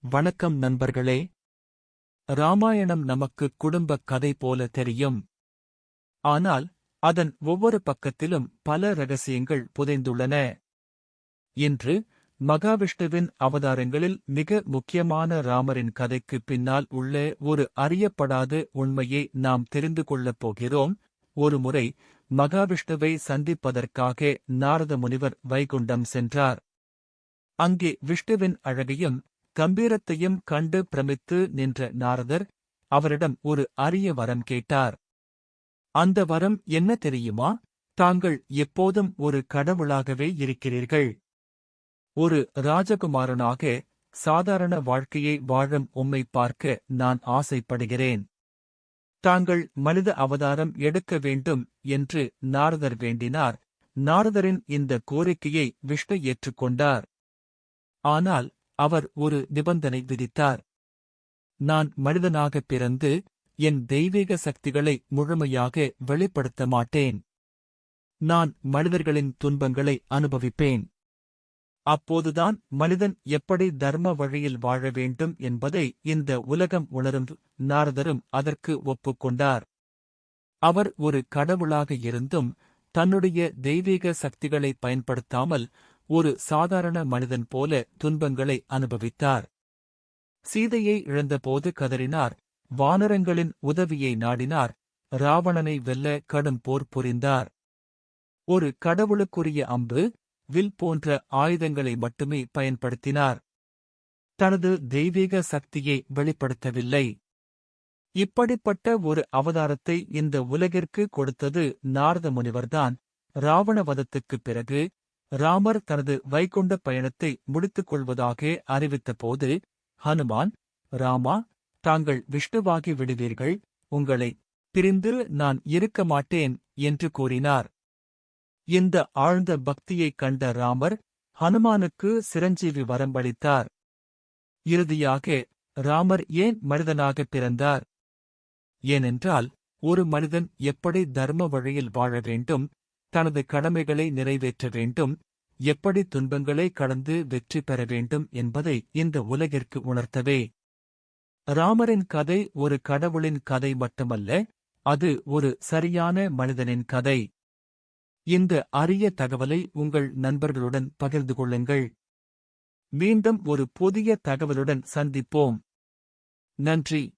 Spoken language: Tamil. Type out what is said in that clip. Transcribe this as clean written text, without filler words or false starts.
வணக்கம் நண்பர்களே. ராமாயணம் நமக்கு குடும்பக் கதை போல தெரியும். ஆனால் அதன் ஒவ்வொரு பக்கத்திலும் பல ரகசியங்கள் புதைந்துள்ளன. இன்று மகாவிஷ்ணுவின் அவதாரங்களில் மிக முக்கியமான ராமரின் கதைக்கு பின்னால் உள்ள ஒரு அறியப்படாத உண்மையை நாம் தெரிந்து கொள்ளப் போகிறோம். ஒருமுறை மகாவிஷ்ணுவை சந்திப்பதற்காக நாரத முனிவர் வைகுண்டம் சென்றார். அங்கே விஷ்ணுவின் அழகையும் கம்பீரத்தையும் கண்டு பிரமித்து நின்ற நாரதர் அவரிடம் ஒரு அரிய வரம் கேட்டார். அந்த வரம் என்ன தெரியுமா? தாங்கள் எப்போதும் ஒரு கடவுளாகவே இருக்கிறீர்கள். ஒரு ராஜகுமாரனாக சாதாரண வாழ்க்கையை வாழும் உம்மை பார்க்க நான் ஆசைப்படுகிறேன். தாங்கள் மனித அவதாரம் எடுக்க வேண்டும் என்று நாரதர் வேண்டினார். நாரதரின் இந்த கோரிக்கையை விஷ்ணு ஏற்றுக்கொண்டார். ஆனால் அவர் ஒரு நிபந்தனை விதித்தார். நான் மனிதனாகப் பிறந்து என் தெய்வீக சக்திகளை முழுமையாக வெளிப்படுத்த மாட்டேன். நான் மனிதர்களின் துன்பங்களை அனுபவிப்பேன். அப்போதுதான் மனிதன் எப்படி தர்ம வழியில் வாழ வேண்டும் என்பதை இந்த உலகம் உணரும். நாரதரும் அதற்கு ஒப்புக்கொண்டார். அவர் ஒரு கடவுளாக இருந்தும் தன்னுடைய தெய்வீக சக்திகளை பயன்படுத்தாமல் ஒரு சாதாரண மனிதன் போல துன்பங்களை அனுபவித்தார். சீதையை இழந்தபோது கதறினார். வானரங்களின் உதவியை நாடினார். ராவணனை வெல்ல கடும் போர் புரிந்தார். ஒரு கடவுளுக்குரிய அம்பு, வில் போன்ற ஆயுதங்களை மட்டுமே பயன்படுத்தினார். தனது தெய்வீக சக்தியை வெளிப்படுத்தவில்லை. இப்படிப்பட்ட ஒரு அவதாரத்தை இந்த உலகிற்கு கொடுத்தது நாரத முனிவர்தான். ராவண வதத்துக்குப் பிறகு ராமர் தனது வைகுண்ட பயணத்தை முடித்துக் கொள்வதாக அறிவித்தபோது ஹனுமான், ராமா, தாங்கள் விஷ்ணுவாகி விடுவீர்கள், உங்களை பிரிந்து நான் இருக்க மாட்டேன் என்று கூறினார். இந்த ஆழ்ந்த பக்தியைக் கண்ட ராமர் ஹனுமானுக்கு சிரஞ்சீவி வரம்பளித்தார். இறுதியாக ராமர் ஏன் மனிதனாகப் பிறந்தார்? ஏனென்றால் ஒரு மனிதன் எப்படி தர்ம வழியில் வாழ வேண்டும், தனது கடமைகளை நிறைவேற்ற வேண்டும், எப்படி துன்பங்களை கடந்து வெற்றி பெற வேண்டும் என்பதை இந்த உலகிற்கு உணர்த்தவே. ராமரின் கதை ஒரு கடவுளின் கதை மட்டுமல்ல, அது ஒரு சரியான மனிதனின் கதை. இந்த அரிய தகவலை உங்கள் நண்பர்களுடன் பகிர்ந்து கொள்ளுங்கள். மீண்டும் ஒரு புதிய தகவலுடன் சந்திப்போம். நன்றி.